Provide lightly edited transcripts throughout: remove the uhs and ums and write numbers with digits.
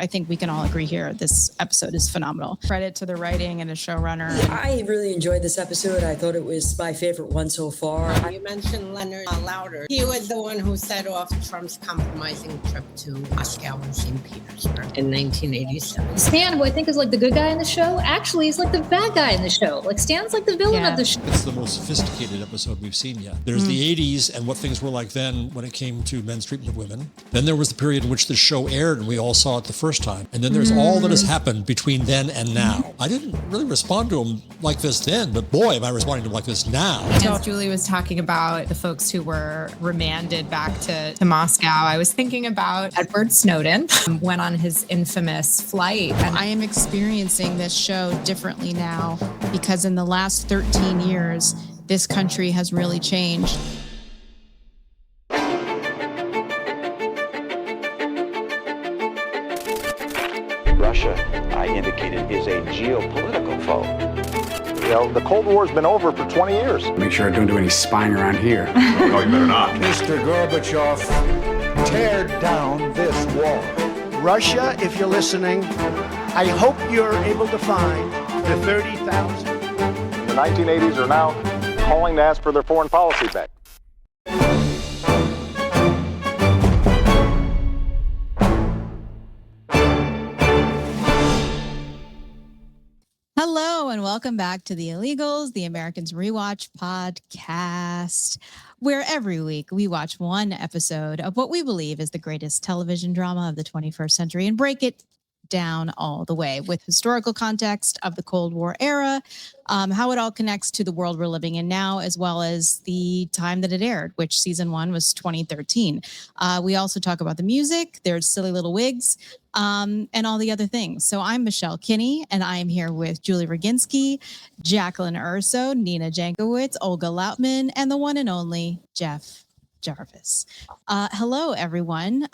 I think we can all agree here this episode is phenomenal. Credit to the writing and the showrunner. I really enjoyed this episode. I thought it was my favorite one so far. You mentioned Leonard Lauder. He was the one who set off Trump's compromising trip to Moscow and St. Petersburg in 1987. Stan, who I think is like the good guy in the show, actually is like the bad guy in the show. Like Stan's like the villain of the show. It's the most sophisticated episode we've seen yet. There's the 80s and what things were like then when it came to men's treatment of women. Then there was the period in which the show aired and we all saw it the first time. And then there's all that has happened between then and now. I didn't really respond to him like this then, but boy, am I responding to him like this now. As Julie was talking about the folks who were remanded back to Moscow, I was thinking about Edward Snowden went on his infamous flight. And I am experiencing this show differently now because in the last 13 years, this country has really changed. Russia, I indicated, is a geopolitical foe. You know, the Cold War's been over for 20 years. Make sure I don't do any spying around here. No, you better not. Mr. Gorbachev, tear down this wall. Russia, if you're listening, I hope you're able to find the 30,000. The 1980s are now calling to ask for their foreign policy back. Hello and welcome back to The Illegals, the Americans Rewatch podcast, where every week we watch one episode of what we believe is the greatest television drama of the 21st century and break it down all the way with historical context of the Cold War era, how it all connects to the world we're living in now, as well as the time that it aired, which season 1 was 2013. We also talk about the music, there's Silly Little Wigs, and all the other things. So I'm Michelle Kinney, and I am here with Julie Roginsky, Jaclyn Urso, Nina Jankowicz, Olga Lautman, and the one and only Jarvis. Hello, everyone.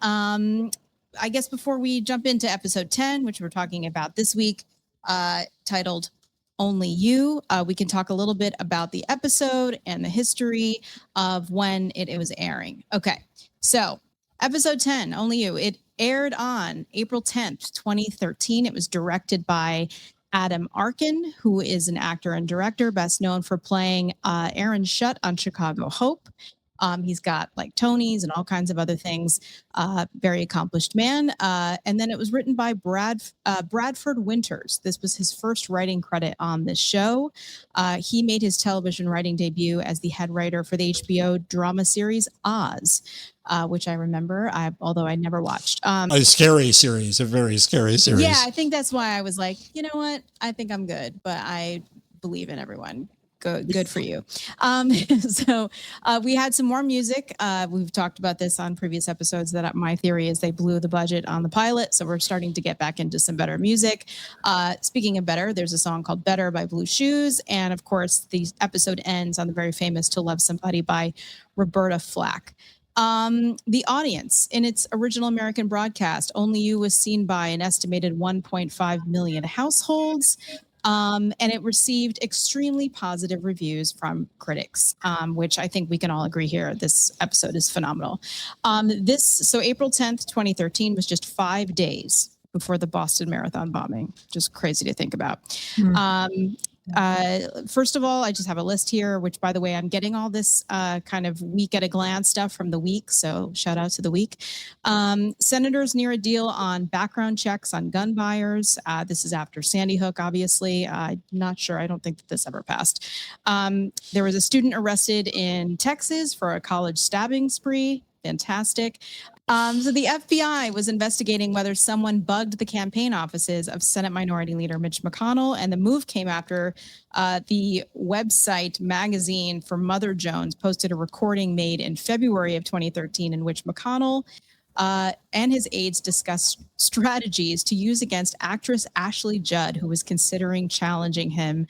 I guess before we jump into episode 10, which we're talking about this week, titled Only You, we can talk a little bit about the episode and the history of when it was airing. Okay, so episode 10, Only You. It aired on April 10th, 2013. It was directed by Adam Arkin, who is an actor and director, best known for playing Aaron Shutt on Chicago Hope. He's got like Tonys and all kinds of other things. Very accomplished man. And then it was written by Bradford Winters. This was his first writing credit on this show. He made his television writing debut as the head writer for the HBO drama series Oz, which I remember, although I never watched. A scary series, a very scary series. Yeah, I think that's why I was like, you know what? I think I'm good, but I believe in everyone. Good for you. So we had some more music. We've talked about this on previous episodes that my theory is they blew the budget on the pilot. So we're starting to get back into some better music. Speaking of better, there's a song called Better by Blue Shoes. And of course, the episode ends on the very famous To Love Somebody by Roberta Flack. The audience in its original American broadcast, Only You was seen by an estimated 1.5 million households. And it received extremely positive reviews from critics, which I think we can all agree here. This episode is phenomenal. So April 10th, 2013 was just 5 days before the Boston Marathon bombing. Just crazy to think about. First of all, I just have a list here, which, by the way, I'm getting all this kind of week at a glance stuff from the week. So shout out to the week. Senators near a deal on background checks on gun buyers. This is after Sandy Hook, obviously. I'm not sure. I don't think that this ever passed. There was a student arrested in Texas for a college stabbing spree. Fantastic. So the FBI was investigating whether someone bugged the campaign offices of Senate Minority Leader Mitch McConnell, and the move came after the website magazine for Mother Jones posted a recording made in February of 2013 in which McConnell and his aides discussed strategies to use against actress Ashley Judd, who was considering challenging him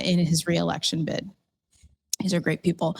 in his re-election bid. These are great people.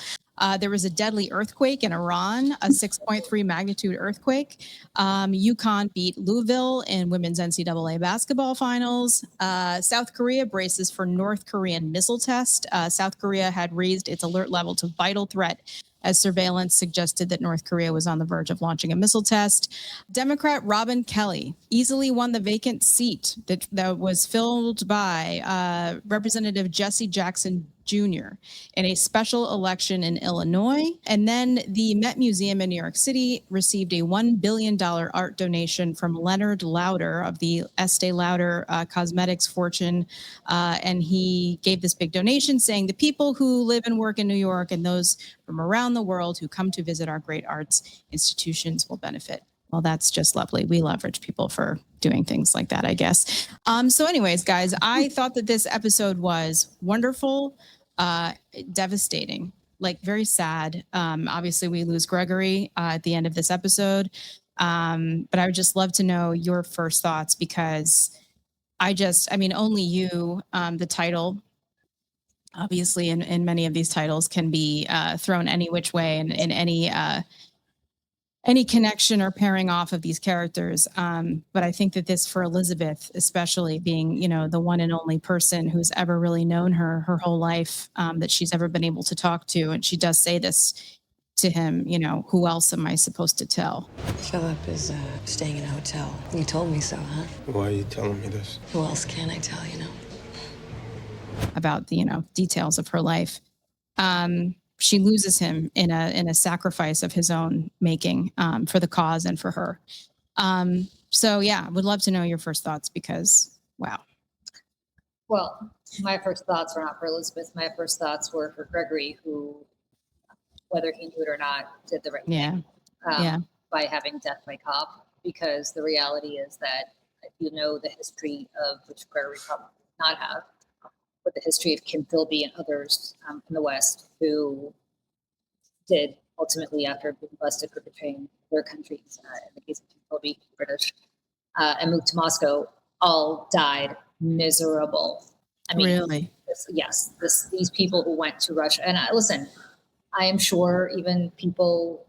There was a deadly earthquake in Iran, a 6.3 magnitude earthquake. UConn beat Louisville in women's NCAA basketball finals. South Korea braces for North Korean missile test. South Korea had raised its alert level to vital threat as surveillance suggested that North Korea was on the verge of launching a missile test. Democrat Robin Kelly easily won the vacant seat that was filled by Representative Jesse Jackson Jr. in a special election in Illinois. And then the Met Museum in New York City received a $1 billion art donation from Leonard Lauder of the Estee Lauder cosmetics fortune. And he gave this big donation saying the people who live and work in New York and those from around the world who come to visit our great arts institutions will benefit. Well, that's just lovely. We love rich people for doing things like that, I guess. So anyways, guys, I thought that this episode was wonderful, devastating, like very sad. Obviously, we lose Gregory at the end of this episode. But I would just love to know your first thoughts because only you, the title, obviously in many of these titles can be thrown any which way and in any connection or pairing off of these characters. But I think that this for Elizabeth, especially being, the one and only person who's ever really known her whole life, that she's ever been able to talk to. And she does say this to him, who else am I supposed to tell? Philip is staying in a hotel. You told me so, huh? Why are you telling me this? Who else can I tell, About the, details of her life. She loses him in a sacrifice of his own making, for the cause and for her. So yeah, would love to know your first thoughts because wow. Well, my first thoughts were not for Elizabeth. My first thoughts were for Gregory, who, whether he knew it or not, did the right thing. By having death by cop, because the reality is that if you know the history of, which Gregory probably did not have, but the history of Kim Philby and others in the West who did ultimately, after being busted for betraying their countries, in the case of Kim Philby, British, and moved to Moscow, all died miserable. I mean, really? These people who went to Russia, and listen, I am sure even people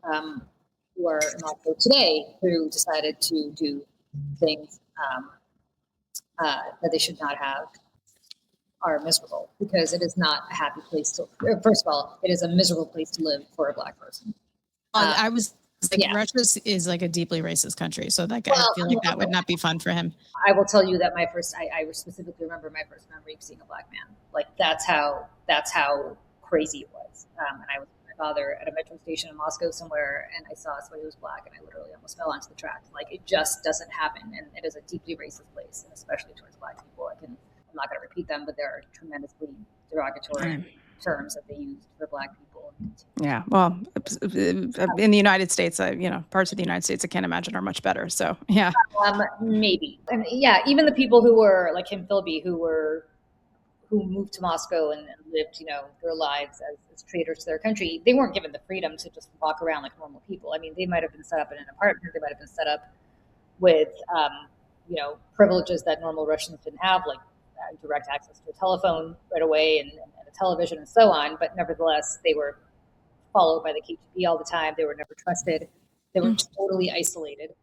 who are in Moscow today who decided to do things that they should not have are miserable, because it is not a happy place to, first of all, it is a miserable place to live for a Black person. I was like, Russia is like a deeply racist country. So that guy, I feel like that would not be fun for him. I will tell you that I specifically remember my first memory of seeing a Black man. Like that's how crazy it was. And I was with my father at a metro station in Moscow somewhere, and I saw somebody who was Black, and I literally almost fell onto the track. Like it just doesn't happen. And it is a deeply racist place, and especially towards Black people. I'm not going to repeat them, but there are tremendously derogatory terms that they use for Black people. Yeah, well, in the United States, parts of the United States I can't imagine are much better. So yeah, maybe, and yeah, even the people who were like Kim Philby, who moved to Moscow and lived, their lives as traitors to their country, they weren't given the freedom to just walk around like normal people. I mean, they might have been set up in an apartment, they might have been set up with, privileges that normal Russians didn't have, like direct access to a telephone right away and a television and so on. But nevertheless, they were followed by the KGB all the time. They were never trusted. They were totally isolated.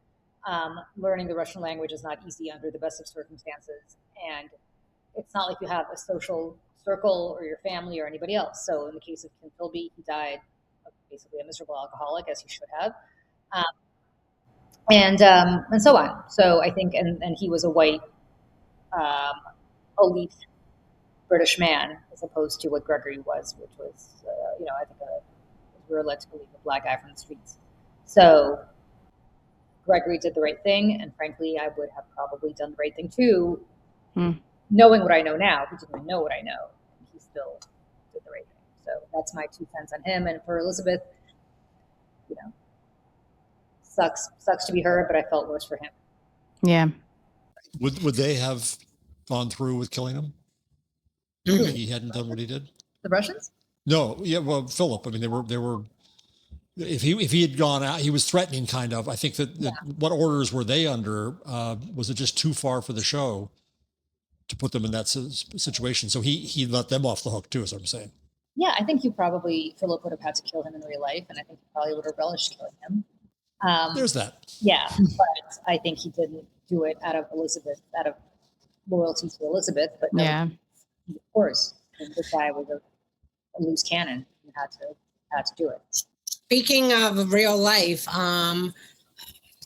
Learning the Russian language is not easy under the best of circumstances. And it's not like you have a social circle or your family or anybody else. So in the case of Kim Philby, he died basically a miserable alcoholic, as he should have. And so on. So I think, and he was a white, elite British man, as opposed to what Gregory was, which was, I think we were led to believe a Black guy from the streets. So Gregory did the right thing, and frankly, I would have probably done the right thing too, knowing what I know now. He didn't even know what I know, and he still did the right thing. So that's my 2 cents on him. And for Elizabeth, sucks to be her, but I felt worse for him. Yeah. Would they have gone through with killing him if he hadn't done what he did? The Russians? No, yeah, well, Philip. I mean, they were. If he had gone out, he was threatening, kind of. I think that what orders were they under? Was it just too far for the show to put them in that situation? So he let them off the hook too, is what I'm saying. Yeah, I think Philip would have had to kill him in real life, and I think he probably would have relished killing him. There's that. Yeah, but I think he didn't do it out of loyalty to Elizabeth. But of course, this guy was a loose cannon and had to do it. Speaking of real life,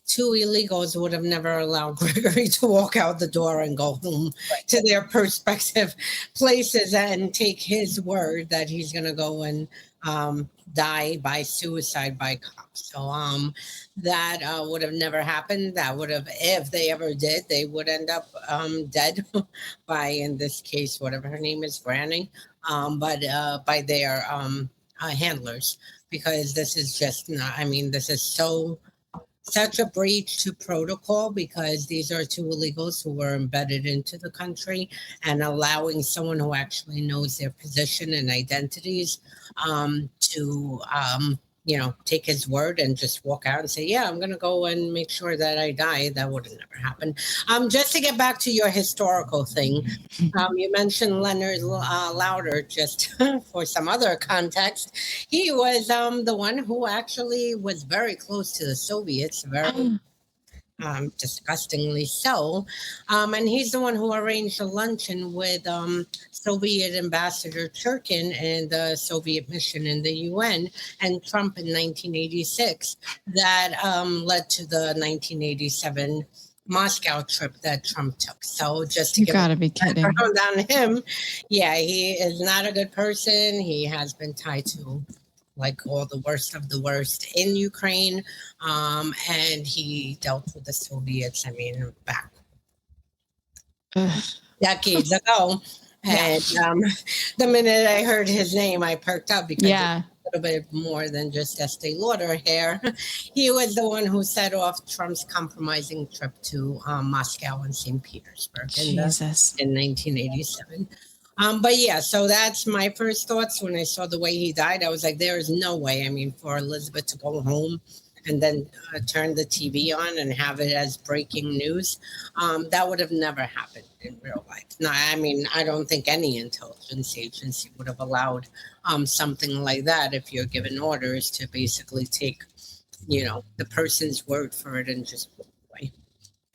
two illegals would have never allowed Gregory to walk out the door and go home to their prospective places and take his word that he's going to go and die by suicide by cops. So that would have never happened. That would have, if they ever did, they would end up dead by, in this case, whatever her name is, Granny, but by their handlers, because this is just not, I mean, this is such a breach to protocol, because these are two illegals who were embedded into the country, and allowing someone who actually knows their position and identities to take his word and just walk out and say, yeah, I'm going to go and make sure that I die. That would have never happened. Just to get back to your historical thing, you mentioned Leonard Lauder, just for some other context. He was the one who actually was very close to the Soviets, very disgustingly so. And he's the one who arranged a luncheon with Soviet Ambassador Turkin and the Soviet mission in the UN and Trump in 1986 that led to the 1987 Moscow trip that Trump took. So just to You gotta be kidding. background on him, yeah, he is not a good person. He has been tied to like all the worst of the worst in Ukraine. And he dealt with the Soviets, I mean, back decades ago. And the minute I heard his name, I perked up, because it's a little bit more than just Estee Lauder hair. He was the one who set off Trump's compromising trip to Moscow and St. Petersburg in 1987. But yeah, so that's my first thoughts when I saw the way he died. I was like, there is no way. I mean, for Elizabeth to go home and then turn the TV on and have it as breaking news, that would have never happened in real life. No, I mean, I don't think any intelligence agency would have allowed something like that if you're given orders to basically take, the person's word for it and just walk away.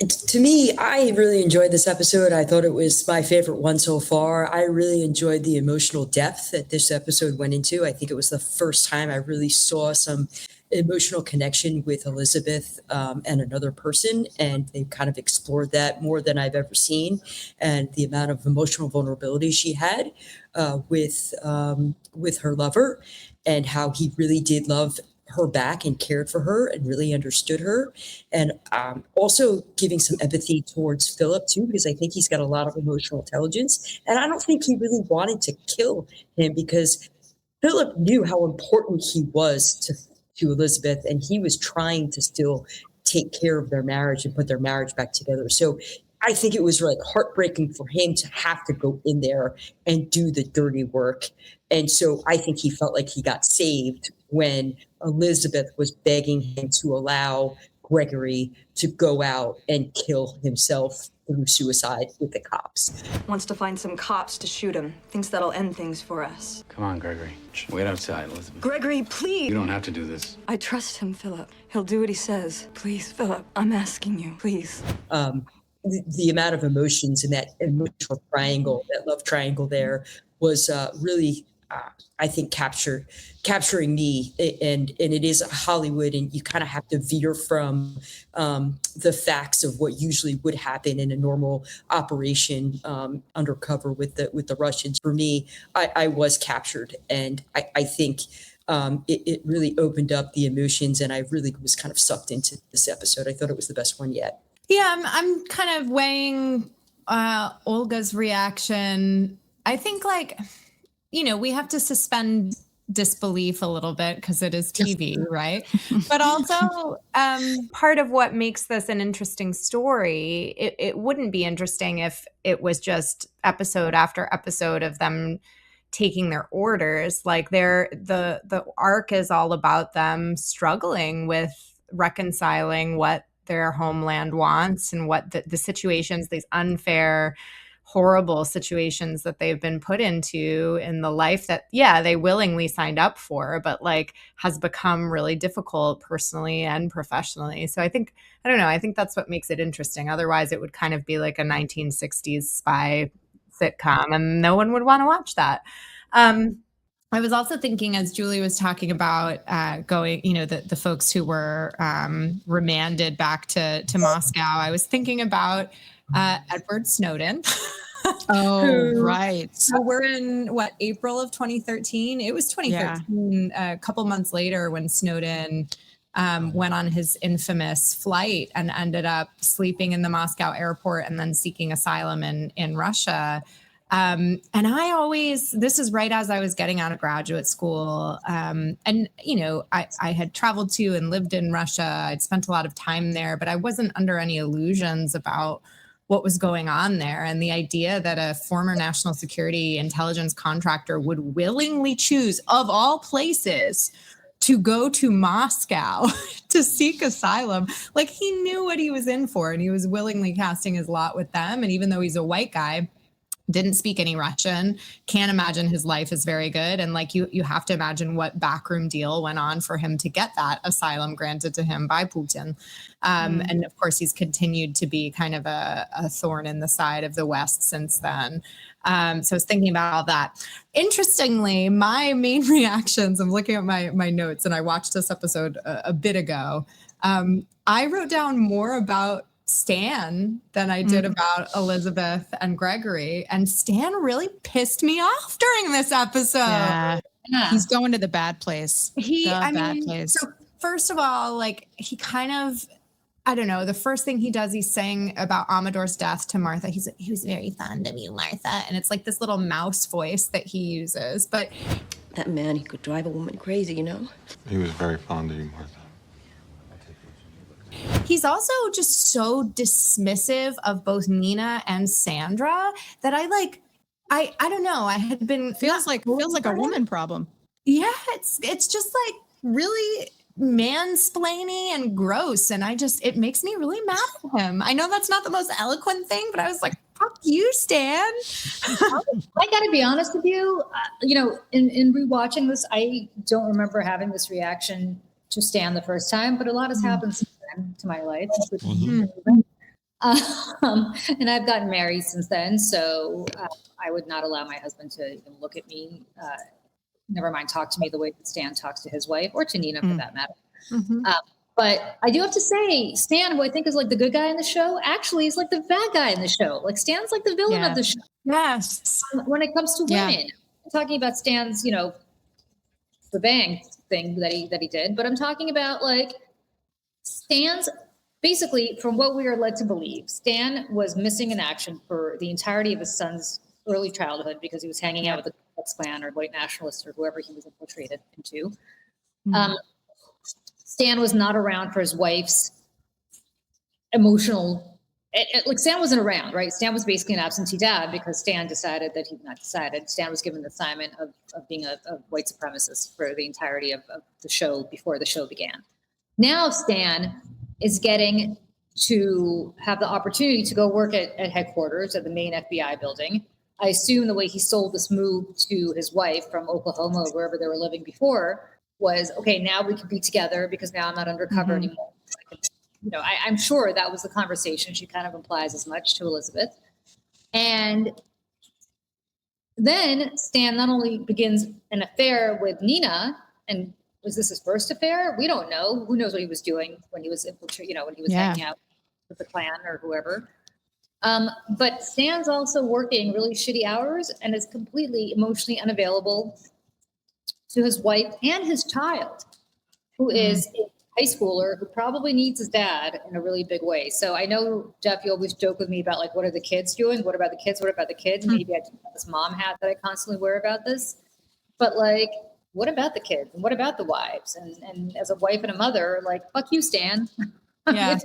To me, I really enjoyed this episode. I thought it was my favorite one so far. I really enjoyed the emotional depth that this episode went into. I think it was the first time I really saw some emotional connection with Elizabeth and another person, and they kind of explored that more than I've ever seen, and the amount of emotional vulnerability she had with her lover, and how he really did love her back and cared for her and really understood her, and also giving some empathy towards Philip too, because I think he's got a lot of emotional intelligence, and I don't think he really wanted to kill him, because Philip knew how important he was to Elizabeth, and he was trying to still take care of their marriage and put their marriage back together. So I think it was like heartbreaking for him to have to go in there and do the dirty work. And so I think he felt like he got saved when Elizabeth was begging him to allow Gregory to go out and kill himself through suicide with the cops. Wants to find some cops to shoot him. Thinks that'll end things for us. Come on, Gregory. Wait outside, Elizabeth. Gregory, please. You don't have to do this. I trust him, Philip. He'll do what he says. Please, Philip, I'm asking you, please. The amount of emotions in that emotional triangle, that love triangle there, was really, I think, capturing me. And it is Hollywood, and you kind of have to veer from the facts of what usually would happen in a normal operation undercover with the Russians. For me, I was captured, and I think it really opened up the emotions, and I really was kind of sucked into this episode. I thought it was the best one yet. Yeah, I'm kind of weighing Olga's reaction. I think, we have to suspend disbelief a little bit because it is TV, right? But also, part of what makes this an interesting story, it wouldn't be interesting if it was just episode after episode of them taking their orders. Like the arc is all about them struggling with reconciling what their homeland wants and what the situations, these unfair, horrible situations that they've been put into in the life that, they willingly signed up for, but has become really difficult personally and professionally. So I think that's what makes it interesting. Otherwise it would kind of be like a 1960s spy sitcom, and no one would want to watch that. I was also thinking, as Julie was talking about going, the folks who were remanded back to Moscow, I was thinking about Edward Snowden. Right. So we're in April of 2013. It was 2013, a couple months later, when Snowden went on his infamous flight and ended up sleeping in the Moscow airport and then seeking asylum in Russia. And this is right as I was getting out of graduate school. And, I had traveled to and lived in Russia. I'd spent a lot of time there, but I wasn't under any illusions about what was going on there. And the idea that a former national security intelligence contractor would willingly choose, of all places, to go to Moscow to seek asylum, like he knew what he was in for, and he was willingly casting his lot with them. And even though he's a white guy, didn't speak any Russian, can't imagine his life is very good. And like you have to imagine what backroom deal went on for him to get that asylum granted to him by Putin. And of course, he's continued to be kind of a thorn in the side of the West since then. So I was thinking about all that. Interestingly, my main reactions, I'm looking at my notes, and I watched this episode a bit ago. I wrote down more about Stan than I did about Elizabeth and Gregory. And Stan really pissed me off during this episode. Yeah. He's going to the bad place. So first of all, like he kind of, I don't know, the first thing he does, he's saying about Amador's death to Martha. He was very fond of you, Martha. And it's like this little mouse voice that he uses. But that man, he could drive a woman crazy, you know? He was very fond of you, Martha. He's also just so dismissive of both Nina and Sandra that I don't know. I had been feels like a woman problem. Yeah, it's just like really mansplaining and gross, and it makes me really mad at him. I know that's not the most eloquent thing, but I was like, "Fuck you, Stan." I got to be honest with you. In rewatching this, I don't remember having this reaction to Stan the first time, but a lot has happened since then to my life. And I've gotten married since then, so I would not allow my husband to even look at me, never mind talk to me the way that Stan talks to his wife, or to Nina for that matter. But I do have to say, Stan, who I think is like the good guy in the show, actually is like the bad guy in the show. Like Stan's like the villain of the show. Yes. When it comes to women, I'm talking about Stan's, the bang thing that he did, but I'm talking about like Stan's, basically from what we are led to believe, Stan was missing in action for the entirety of his son's early childhood because he was hanging out with the Ku Klux Klan or white nationalists or whoever he was infiltrated into. Stan was not around for his wife's emotional, like Stan wasn't around, right? Stan was basically an absentee dad because Stan decided that Stan was given the assignment of being a white supremacist for the entirety of the show before the show began. Now Stan is getting to have the opportunity to go work at headquarters at the main FBI building. I assume the way he sold this move to his wife from Oklahoma, or wherever they were living before, was, okay, now we can be together because now I'm not undercover anymore. I'm sure that was the conversation. She kind of implies as much to Elizabeth. And then Stan not only begins an affair with Nina, and was this his first affair? We don't know. Who knows what he was doing when he was infiltrated, when he was hanging out with the Klan or whoever. But Stan's also working really shitty hours and is completely emotionally unavailable to his wife and his child, who is a high schooler who probably needs his dad in a really big way. So I know, Jeff, you always joke with me about like, what are the kids doing? What about the kids? What about the kids? Maybe I do have this mom hat that I constantly wear about this. But like, what about the kids? And what about the wives? And as a wife and a mother, like, fuck you, Stan. Yeah.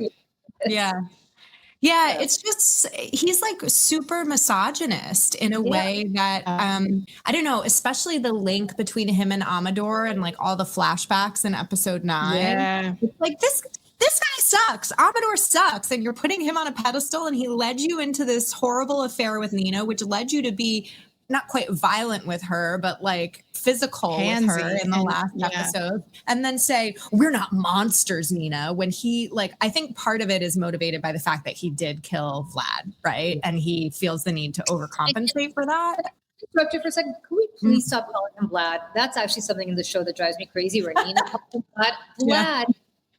Yeah, it's just, he's like super misogynist in a way that, I don't know, especially the link between him and Amador and like all the flashbacks in episode 9. Yeah. It's like, this guy sucks. Amador sucks. And you're putting him on a pedestal, and he led you into this horrible affair with Nina, which led you to be not quite violent with her, but like physical with her in the last episode. And then say, we're not monsters, Nina, when he, like, I think part of it is motivated by the fact that he did kill Vlad, right? And he feels the need to overcompensate for that. interrupt you for a second? Can we please stop calling him Vlad? That's actually something in the show that drives me crazy. Where Nina calls him Vlad. Vlad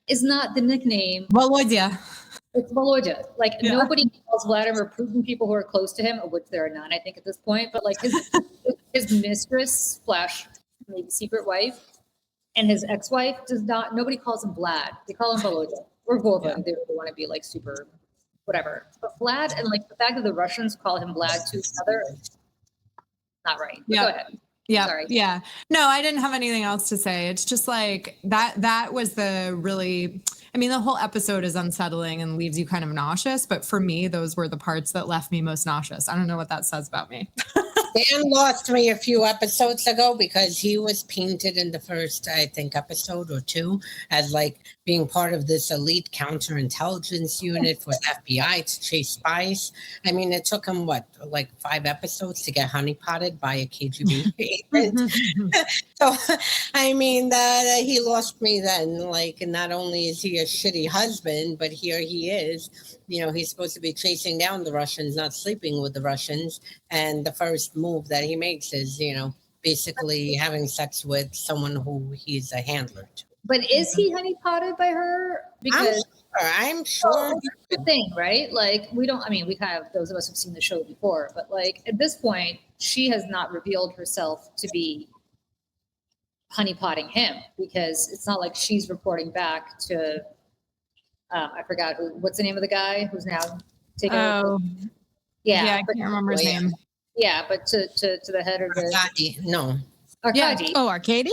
is not the nickname. Volodya. It's Volodya. Like nobody calls Vladimir Putin people who are close to him, of which there are none, I think, at this point. But like his mistress / maybe secret wife and his ex-wife does not. Nobody calls him Vlad. They call him Volodya or Vova. They really want to be like super, whatever. But Vlad and like the fact that the Russians call him Vlad to each other, not right. But go ahead. Yeah. Sorry. Yeah. No, I didn't have anything else to say. It's just like that was the really, I mean, the whole episode is unsettling and leaves you kind of nauseous. But for me, those were the parts that left me most nauseous. I don't know what that says about me. Dan lost me a few episodes ago because he was painted in the first, I think, episode or two as like being part of this elite counterintelligence unit for the FBI to chase spies. I mean, it took him, like 5 episodes to get honeypotted by a KGB agent. So, I mean, he lost me then. Like, not only is he a shitty husband, but here he is. You know, he's supposed to be chasing down the Russians, not sleeping with the Russians. And the first move that he makes is, you know, basically having sex with someone who he's a handler to. But is he honeypotted by her? Because I'm sure. That's the thing, right? Like we kind of, those of us who've seen the show before, but like at this point, she has not revealed herself to be honeypotting him because it's not like she's reporting back to, I forgot what's the name of the guy who's now taking over. Yeah, I can't remember his name. Yeah, but to the head of the Arkady. No. Arkady. Yeah. Oh, Arkady?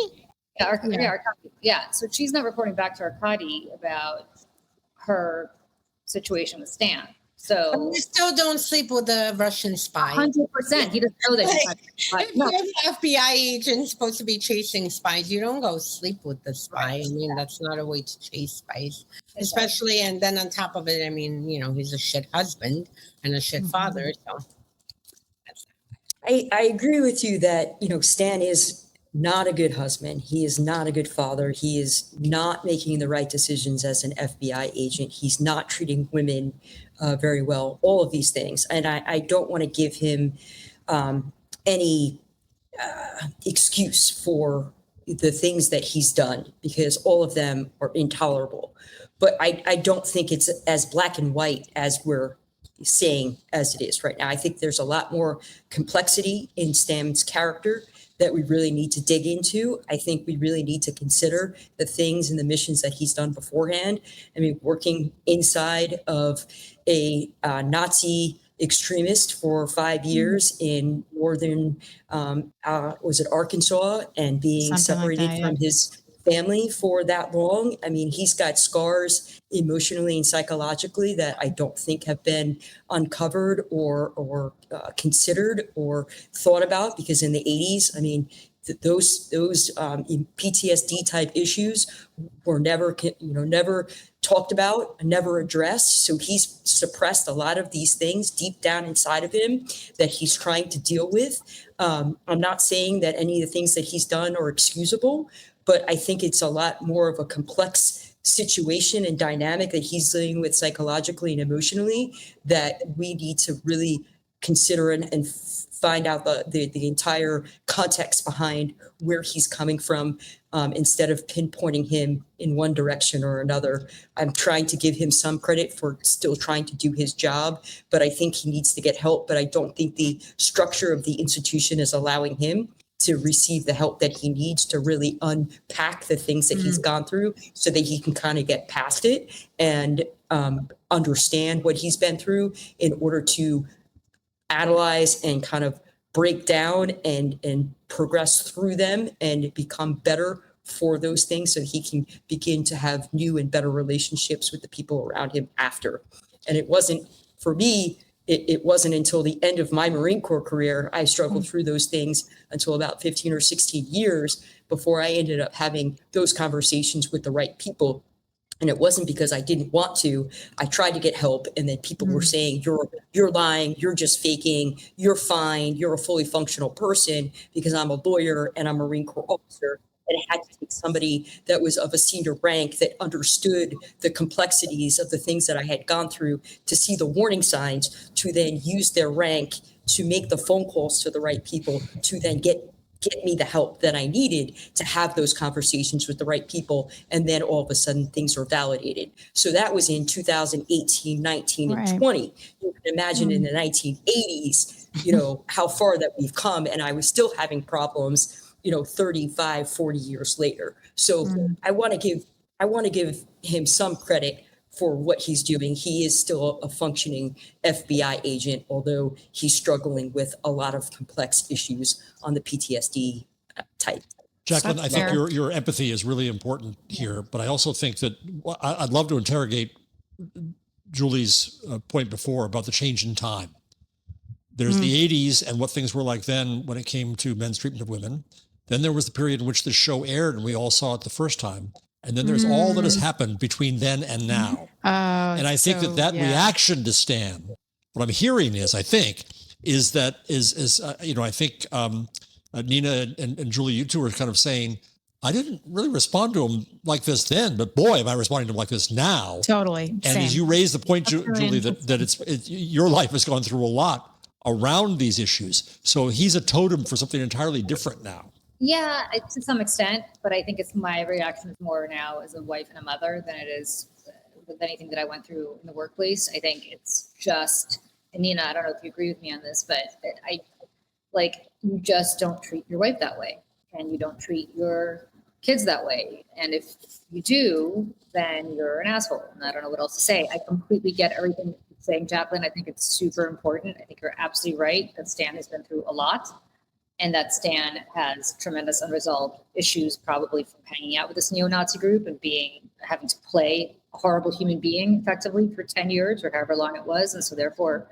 Yeah, Arkady. Yeah, so she's not reporting back to Arkady about her situation with Stan. So but you still don't sleep with a Russian spy. 100%. He doesn't know that. If you're an FBI agent supposed to be chasing spies, you don't go sleep with the spy. I mean, that's not a way to chase spies. Especially, and then on top of it, I mean, you know, he's a shit husband and a shit father. So I agree with you that, you know, Stan is not a good husband. He is not a good father. He is not making the right decisions as an FBI agent. He's not treating women very well, all of these things. And I don't want to give him any excuse for the things that he's done because all of them are intolerable. But I don't think it's as black and white as we're saying as it is right now. I think there's a lot more complexity in Stan's character that we really need to dig into. I think we really need to consider the things and the missions that he's done beforehand. I mean, working inside of a Nazi extremist for 5 years in northern, was it Arkansas, and being Something separated like that, from his family for that long. I mean, he's got scars emotionally and psychologically that I don't think have been uncovered or considered or thought about, because in the 80s, I mean, those PTSD type issues were never talked about, never addressed. So he's suppressed a lot of these things deep down inside of him that he's trying to deal with. I'm not saying that any of the things that he's done are excusable, but I think it's a lot more of a complex situation and dynamic that he's dealing with psychologically and emotionally that we need to really consider and find out the entire context behind where he's coming from, instead of pinpointing him in one direction or another. I'm trying to give him some credit for still trying to do his job, but I think he needs to get help. But I don't think the structure of the institution is allowing him to receive the help that he needs to really unpack the things that he's gone through so that he can kind of get past it and understand what he's been through in order to analyze and kind of break down and progress through them and become better for those things so he can begin to have new and better relationships with the people around him after. And it wasn't, for me, it wasn't until the end of my Marine Corps career, I struggled through those things until about 15 or 16 years before I ended up having those conversations with the right people. And it wasn't because I didn't want to. I tried to get help, and then people were saying, you're lying, you're just faking, you're fine, you're a fully functional person, because I'm a lawyer and I'm a Marine Corps officer. It had to take somebody that was of a senior rank that understood the complexities of the things that I had gone through to see the warning signs, to then use their rank to make the phone calls to the right people, to then get me the help that I needed to have those conversations with the right people. And then all of a sudden things were validated. So that was in 2018, 19, Right. and 20. You can imagine in the 1980s, how far that we've come. And I was still having problems 35, 40 years later. So I want to give him some credit for what he's doing. He is still a functioning FBI agent, although he's struggling with a lot of complex issues on the PTSD type. Jaclyn, I think your empathy is really important here, but I also think that I'd love to interrogate Julie's point before about the change in time. There's the 80s and what things were like then when it came to men's treatment of women. Then there was the period in which the show aired and we all saw it the first time. And then there's all that has happened between then and now. And I think that reaction to Stan, what I'm hearing is, I think Nina and Julie, you two are kind of saying, I didn't really respond to him like this then, but boy, am I responding to him like this now. Totally. And Same. as you raise the point, Julie, that your life has gone through a lot around these issues. So he's a totem for something entirely different now. Yeah, to some extent, but I think it's my reaction is more now as a wife and a mother than it is with anything that I went through in the workplace. I think it's just, and Nina, I don't know if you agree with me on this, but you just don't treat your wife that way, and you don't treat your kids that way. And if you do, then you're an asshole. And I don't know what else to say. I completely get everything you're saying, Jaclyn. I think it's super important. I think you're absolutely right that Stan has been through a lot. And that Stan has tremendous unresolved issues, probably from hanging out with this neo-Nazi group and having to play a horrible human being effectively for 10 years or however long it was. And so therefore,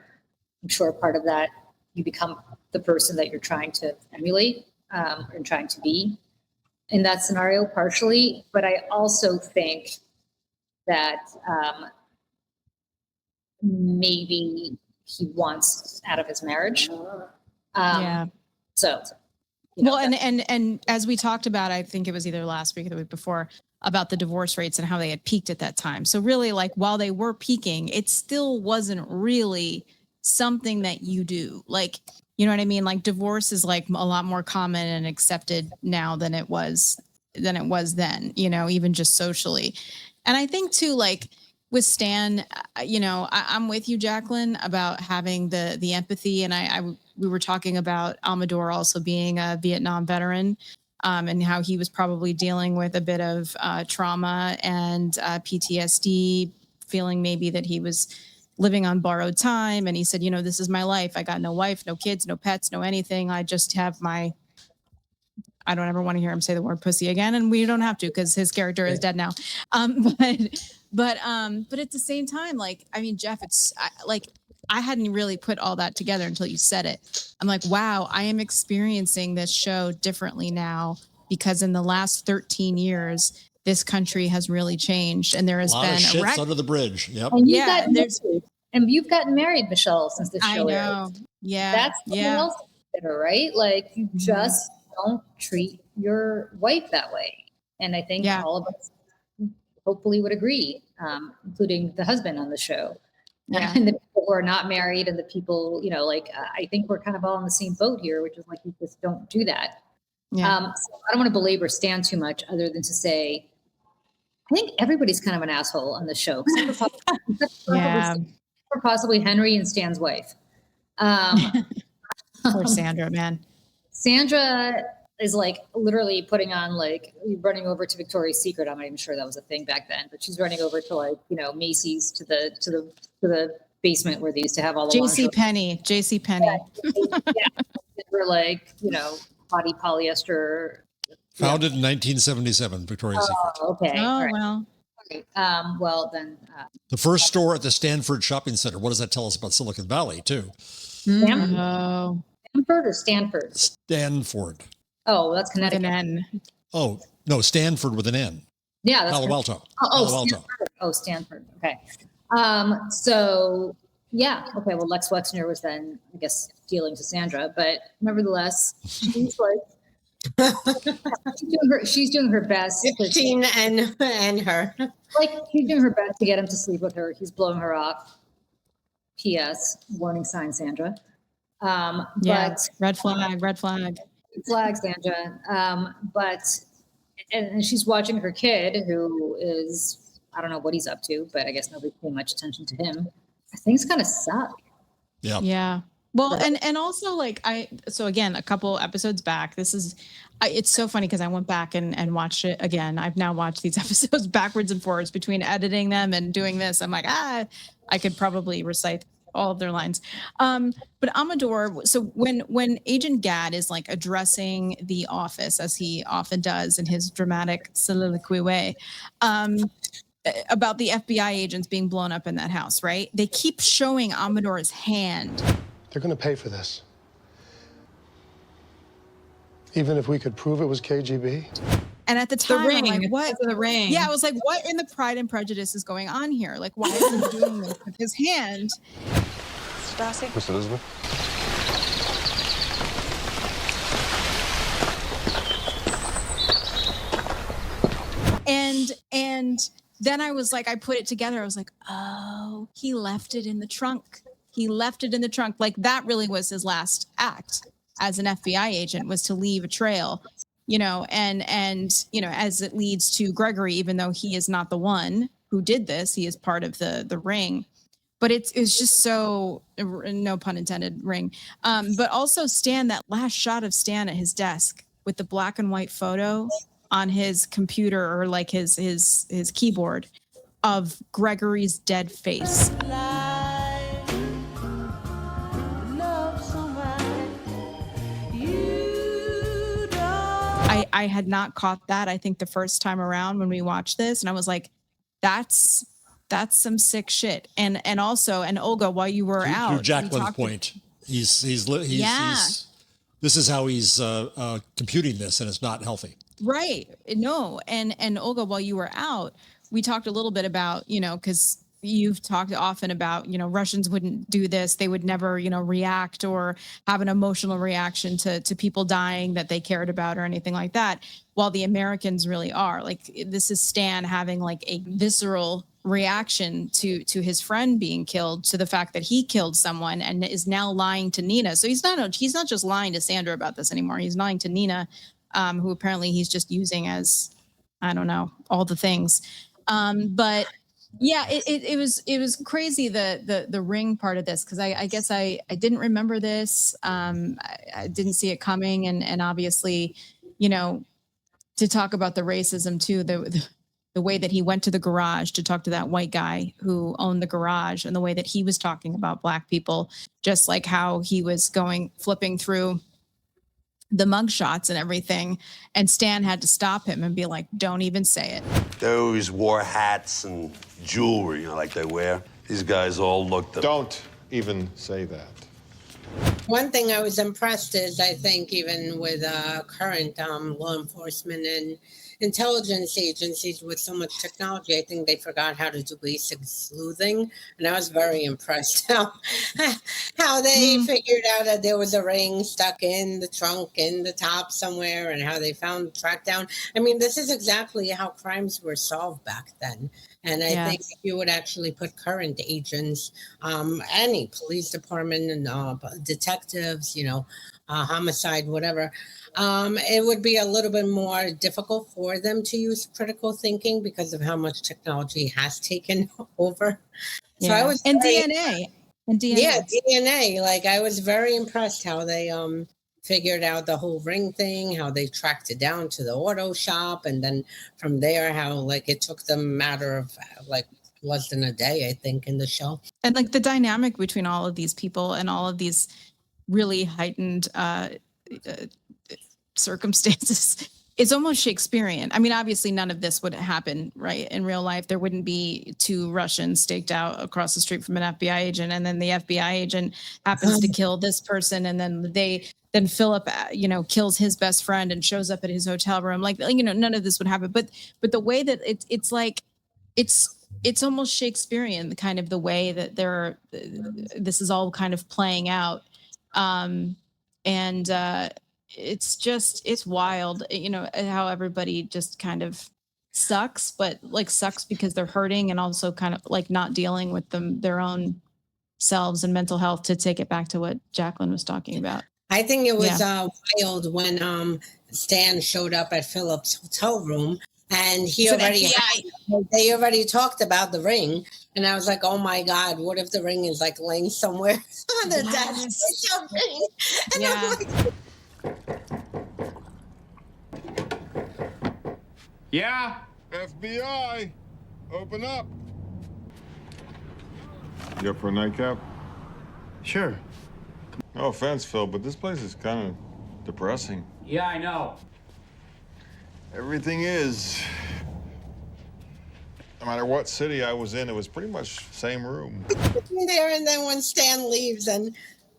I'm sure part of that, you become the person that you're trying to emulate and trying to be in that scenario partially. But I also think that maybe he wants out of his marriage. So, and as we talked about, I think it was either last week or the week before, about the divorce rates and how they had peaked at that time. So really, while they were peaking, it still wasn't really something that you do. You know what I mean? Divorce is a lot more common and accepted now than it was then, even just socially. And I think too, with Stan, I'm with you, Jaclyn, about having the empathy. And we were talking about Amador also being a Vietnam veteran, and how he was probably dealing with a bit of trauma and PTSD, feeling maybe that he was living on borrowed time. And he said, this is my life. I got no wife, no kids, no pets, no anything. I just have I don't ever want to hear him say the word pussy again. And we don't have to, because his character is dead now. But at the same time, Jeff, I hadn't really put all that together until you said it. I'm like, wow, I am experiencing this show differently now, because in the last 13 years, this country has really changed, and there has been a shit's under the bridge. Yep. And you've gotten married, Michelle, since the show aired. Yeah. That's something else to consider, right? You just don't treat your wife that way. And I think all of us hopefully would agree, including the husband on the show. Yeah. And the people who are not married, and the people, I think we're kind of all in the same boat here, which is you just don't do that. Yeah. So I don't want to belabor Stan too much, other than to say, I think everybody's kind of an asshole on the show. Except for possibly Henry and Stan's wife. Poor Sandra, man. Sandra is literally putting on running over to Victoria's Secret. I'm not even sure that was a thing back then, but she's running over to Macy's to the basement where they used to have all the JC Penney. We're body polyester. Founded in 1977, Victoria's Secret. Okay. Oh, right. well. Okay. Well, then. The first store at the Stanford Shopping Center. What does that tell us about Silicon Valley, too? Stanford? Oh. Stanford or Stanford? Stanford. Oh, that's Connecticut. With an N. Oh, no, Stanford with an N. Yeah. That's Palo Alto. Palo Alto. Stanford. Okay. So, yeah. Okay. Well, Lex Wexner was then, I guess, dealing to Sandra, but nevertheless, she's She's doing her best. 15 and her. Like, she's doing her best to get him to sleep with her. He's blowing her off. P.S. Warning sign, Sandra. But red flag. Flag, Sandra. And she's watching her kid, who is, I don't know what he's up to, but I guess nobody's paying much attention to him. Things kind of suck. Yeah. Yeah. Well, and also so again, a couple episodes back, it's so funny because I went back and watched it again. I've now watched these episodes backwards and forwards between editing them and doing this. I'm like, I could probably recite all of their lines. But Amador, so when Agent Gad is like addressing the office, as he often does in his dramatic soliloquy way, about the FBI agents being blown up in that house, right? They keep showing Amador's hand. They're going to pay for this. Even if we could prove it was KGB. And at the time, ring. I'm like, what? The ring. Yeah, I was like, what in the Pride and Prejudice is going on here? Like, why is he doing this with his hand? Darcy? Miss Elizabeth? And then I was like, I put it together. I was like, oh, he left it in the trunk. Like, that really was his last act as an FBI agent, was to leave a trail, and as it leads to Gregory, even though he is not the one who did this, he is part of the ring. But it's just so, no pun intended, ring. But also Stan, that last shot of Stan at his desk with the black and white photo on his computer, or like his keyboard, of Gregory's dead face. I had not caught that, I think, the first time around when we watched this, and I was like, that's some sick shit. And also, Olga, while you were out, to Jaclyn's point, he's this is how he's computing this, and it's not healthy. Right. No. And Olga, while you were out, we talked a little bit about, because you've talked often about, Russians wouldn't do this. They would never, react or have an emotional reaction to people dying that they cared about or anything like that. While the Americans really are. Like, this is Stan having like a visceral reaction to his friend being killed, to the fact that he killed someone and is now lying to Nina. So he's not just lying to Sandra about this anymore. He's lying to Nina, who apparently he's just using as, I don't know, all the things. But yeah, it was crazy, the ring part of this, because I guess I didn't remember this. I didn't see it coming, and obviously, to talk about the racism too, the way that he went to the garage to talk to that white guy who owned the garage, and the way that he was talking about black people, just like how he was flipping through the mugshots and everything, and Stan had to stop him and be like, don't even say it. They always wore hats and jewelry, like they wear. These guys all looked... Don't even say that. One thing I was impressed is, I think, even with current law enforcement and intelligence agencies with so much technology, I think they forgot how to do basic sleuthing. And I was very impressed how they figured out that there was a ring stuck in the trunk, in the top somewhere, and how they tracked down. I mean, this is exactly how crimes were solved back then. And I think if you would actually put current agents, any police department and detectives, homicide, whatever, it would be a little bit more difficult for them to use critical thinking because of how much technology has taken over. Yeah. So I was DNA. Yeah, DNA. Like, I was very impressed how they figured out the whole ring thing, how they tracked it down to the auto shop, and then from there, how it took them a matter of less than a day, I think, in the show. And the dynamic between all of these people and all of these really heightened circumstances is almost Shakespearean. I mean, obviously none of this would happen, right? In real life, there wouldn't be two Russians staked out across the street from an FBI agent, and then the FBI agent happens to kill this person, and then Philip, kills his best friend and shows up at his hotel room. None of this would happen. But the way that it's almost Shakespearean, the kind of the way that this is all kind of playing out. it's wild, how everybody just kind of sucks, but like sucks because they're hurting and also kind of like not dealing with their own selves and mental health. To take it back to what Jaclyn was talking about. I think it was wild when Stan showed up at Philip's hotel room, and they already talked about the ring, and I was like, oh my God, what if the ring is like laying somewhere on the desk or something? And Yeah. I'm like, Yeah? FBI, open up. You up for a nightcap? Sure. No offense, Phil, but this place is kind of depressing. Yeah, I know. Everything is. No matter what city I was in, it was pretty much same room. there, and then when Stan leaves and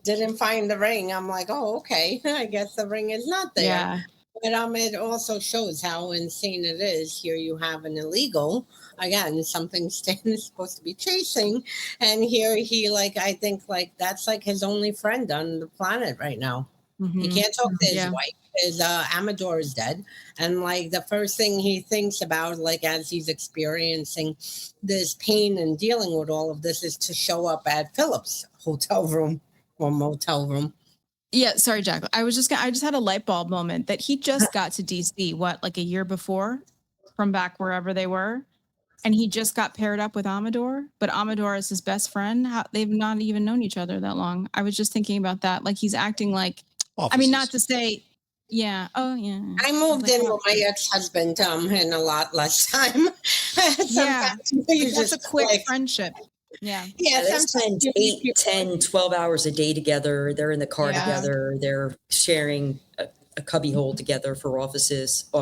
didn't find the ring, I'm like, oh, okay, I guess the ring is not there. Yeah. But it also shows how insane it is. Here you have an illegal, again, something Stan is supposed to be chasing, and here he I think that's like his only friend on the planet right now. Mm-hmm. He can't talk to his wife. His Amador is dead, and the first thing he thinks about, as he's experiencing this pain and dealing with all of this, is to show up at Philip's hotel room or motel room. Yeah, sorry, Jaclyn. I just had a light bulb moment that he just got to DC, a year before, from back wherever they were, and he just got paired up with Amador, but Amador is his best friend. They've not even known each other that long. I was just thinking about that. He's acting like, Offices. I mean, not to say, yeah, oh yeah. I moved in with my ex-husband in a lot less time. Yeah, that's a quick friendship. Yeah. They spend 8, 10, 12 hours a day together. They're in the car together. They're sharing a cubby hole together for office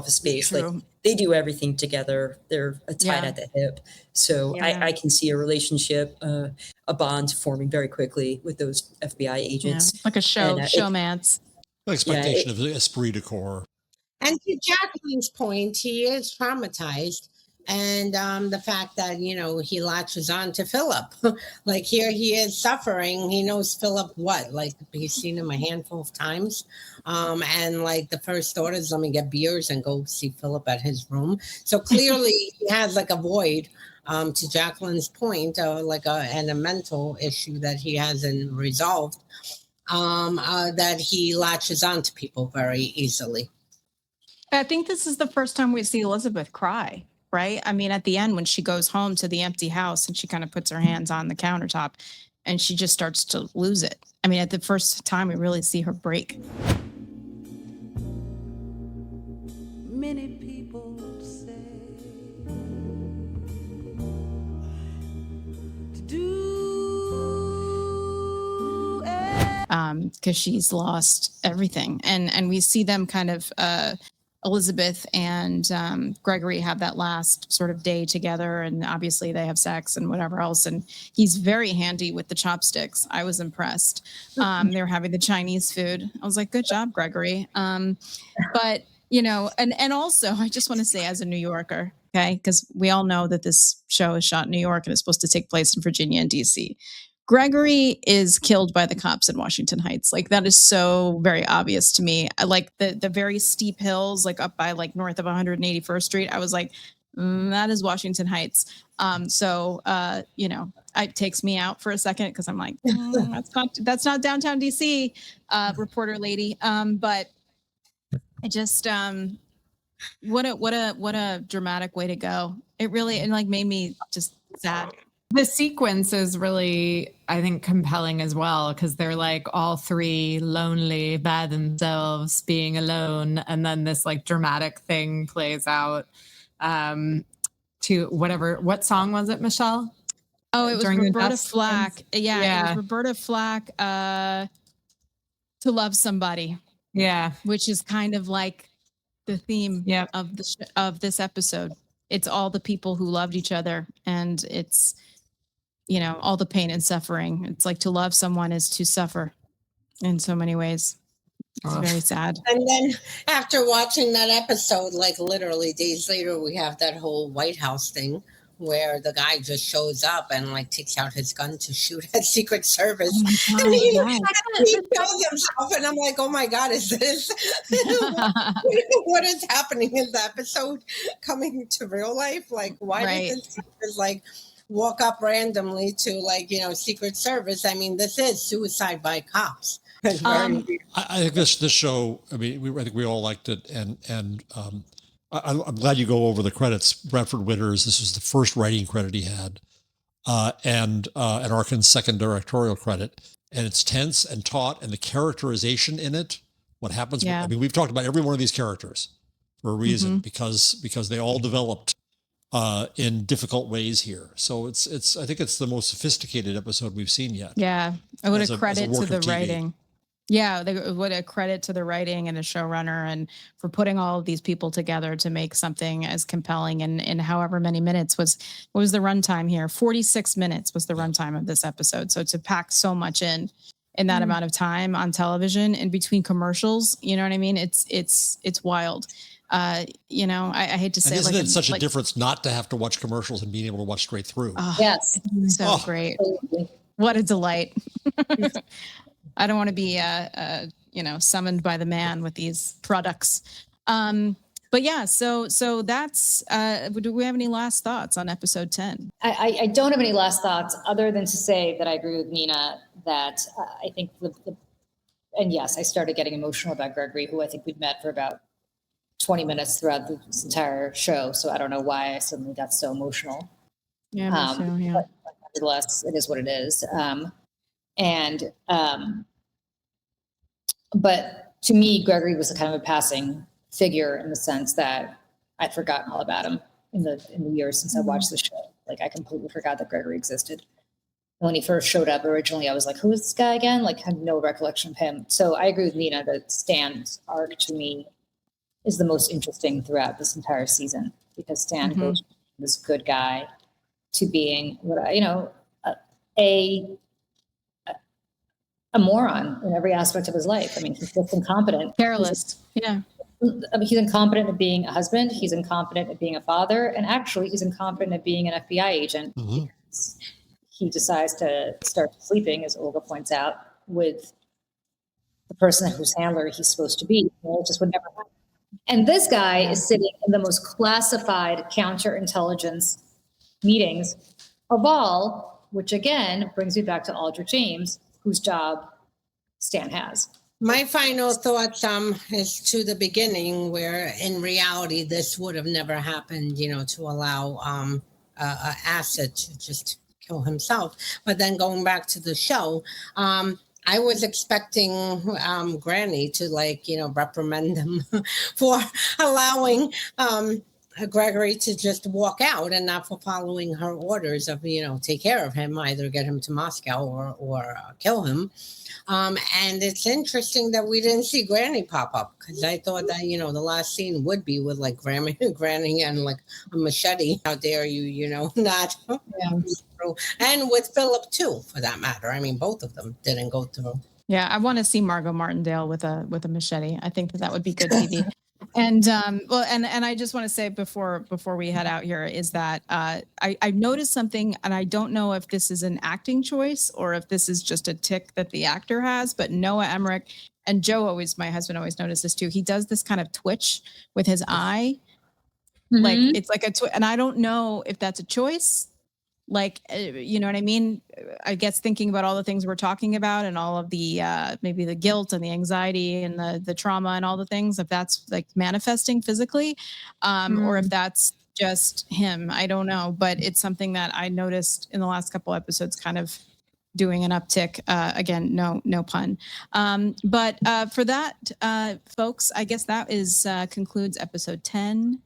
space. True. They do everything together. They're tied at the hip. So I can see a relationship, a bond forming very quickly with those FBI agents. Yeah. Like a showmance. Expectation of esprit de corps. And to Jaclyn's point, he is traumatized. And the fact that, he latches on to Philip. Here he is suffering. He knows Philip he's seen him a handful of times. And the first thought is, let me get beers and go see Philip at his room. So clearly he has a void, to Jaclyn's point, and a mental issue that he hasn't resolved, that he latches on to people very easily. I think this is the first time we see Elizabeth cry. Right. I mean, at the end, when she goes home to the empty house and she kind of puts her hands on the countertop and she just starts to lose it. I mean, at the first time we really see her break. Many people say to do because she's lost everything. And we see them kind of Elizabeth and Gregory have that last sort of day together, and obviously they have sex and whatever else. And he's very handy with the chopsticks. I was impressed. They're having the Chinese food. I was like, good job, Gregory. But, and also I just want to say, as a New Yorker, okay, because we all know that this show is shot in New York and it's supposed to take place in Virginia and DC. Gregory is killed by the cops in Washington Heights. That is so very obvious to me. I like the very steep hills, up by north of 181st Street. I was like, that is Washington Heights. It takes me out for a second because I'm like, that's not downtown DC, reporter lady. But I just what a dramatic way to go. It really made me just sad. The sequence is really, I think, compelling as well, because they're all three lonely by themselves, being alone, and then this dramatic thing plays out to what song was it, Michelle? Oh, it was Roberta Flack. Yeah, it was Roberta Flack, To Love Somebody. Yeah, which is kind of the theme of this episode. It's all the people who loved each other, and it's all the pain and suffering. It's to love someone is to suffer in so many ways. It's very sad. And then after watching that episode, literally days later, we have that whole White House thing where the guy just shows up and like takes out his gun to shoot at Secret Service. Oh my God, And he yes. kills himself, and I'm like, oh my God, is this what is happening? Is the episode coming to real life? Like, why did this just like walk up randomly to like, Secret Service? I mean, this is suicide by cops. I think this show. I mean, I think we all liked it, and I'm glad you go over the credits. Bradford Winters. This was the first writing credit he had, and Arkin's second directorial credit. And it's tense and taut, and the characterization in it. What happens? Yeah. I mean, we've talked about every one of these characters for a reason, because they all developed in difficult ways here. So it's I think it's the most sophisticated episode we've seen yet. Yeah, I would a credit to work the of TV. writing. Yeah, they would a credit to the writing and the showrunner and for putting all of these people together to make something as compelling in however many minutes what was the runtime here? 46 minutes was the runtime of this episode. So to pack so much in that amount of time on television in between commercials, you know what I mean? It's wild. I hate to say, and isn't like, it such a difference not to have to watch commercials and being able to watch straight through? Yes. So great. What a delight. I don't want to be, summoned by the man with these products. But yeah, so that's, do we have any last thoughts on episode 10? I don't have any last thoughts other than to say that I agree with Nina that I think and yes, I started getting emotional about Gregory, who I think we'd met for about 20 minutes throughout this entire show. So I don't know why I suddenly got so emotional. Yeah, me too, yeah. But nevertheless, it is what it is. But to me, Gregory was a kind of a passing figure in the sense that I'd forgotten all about him in the years since I watched the show. Like, I completely forgot that Gregory existed. And when he first showed up originally, I was like, who is this guy again? Like, had no recollection of him. So I agree with Nina that Stan's arc to me is the most interesting throughout this entire season, because Stan goes from this good guy to being a moron in every aspect of his life. I mean, he's just incompetent. Careless. Yeah. I mean, he's incompetent at being a husband. He's incompetent at being a father. And actually, he's incompetent at being an FBI agent. Because he decides to start sleeping, as Olga points out, with the person whose handler he's supposed to be. It just would never happen. And this guy is sitting in the most classified counterintelligence meetings of all, which again brings me back to Aldrich James, whose job Stan has. My final thoughts is to the beginning, where in reality this would have never happened, to allow Acid to just kill himself. But then going back to the show, I was expecting Granny to reprimand them for allowing Gregory to just walk out and not for following her orders of, take care of him, either get him to Moscow or kill him. And it's interesting that we didn't see Granny pop up, because I thought that, the last scene would be with like Granny and like a machete. How dare you, not. Yeah. And with Philip too, for that matter. I mean, both of them didn't go through. Yeah, I want to see Margot Martindale with a machete. I think that would be good TV. And and I just want to say before we head out here is that I noticed something, and I don't know if this is an acting choice or if this is just a tick that the actor has, but Noah Emmerich and my husband always noticed this too. He does this kind of twitch with his eye. Like it's like and I don't know if that's a choice. Like, you know what I mean? I guess thinking about all the things we're talking about and all of the maybe the guilt and the anxiety and the trauma and all the things, if that's like manifesting physically, or if that's just him, I don't know. But it's something that I noticed in the last couple episodes, kind of doing an uptick. Again, no pun. But for that, folks, I guess that concludes episode 10.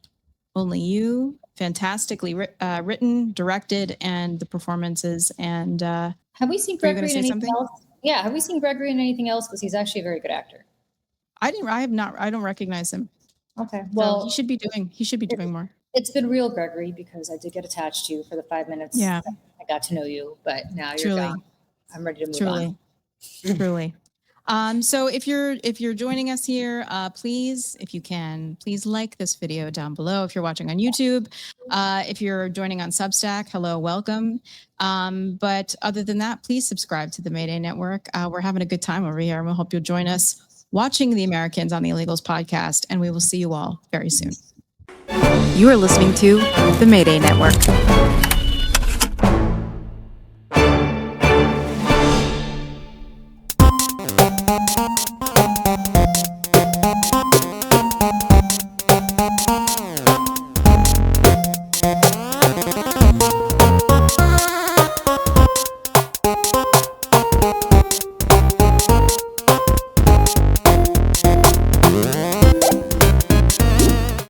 Only You. Fantastically written, directed, and the performances. And have we seen Gregory in anything else? Yeah, have we seen Gregory in anything else? Because he's actually a very good actor. I have not. I don't recognize him. Okay, well, so he should be doing more. It's been real, Gregory, because I did get attached to you for the 5 minutes. Yeah, I got to know you, but now you're gone. I'm ready to move on. Truly. So if you're joining us here, please, if you can, please like this video down below. If you're watching on YouTube, if you're joining on Substack, hello, welcome. But other than that, please subscribe to the Mayday Network. We're having a good time over here, and we hope you'll join us watching the Americans on the Illegals podcast, and we will see you all very soon. You are listening to the Mayday Network.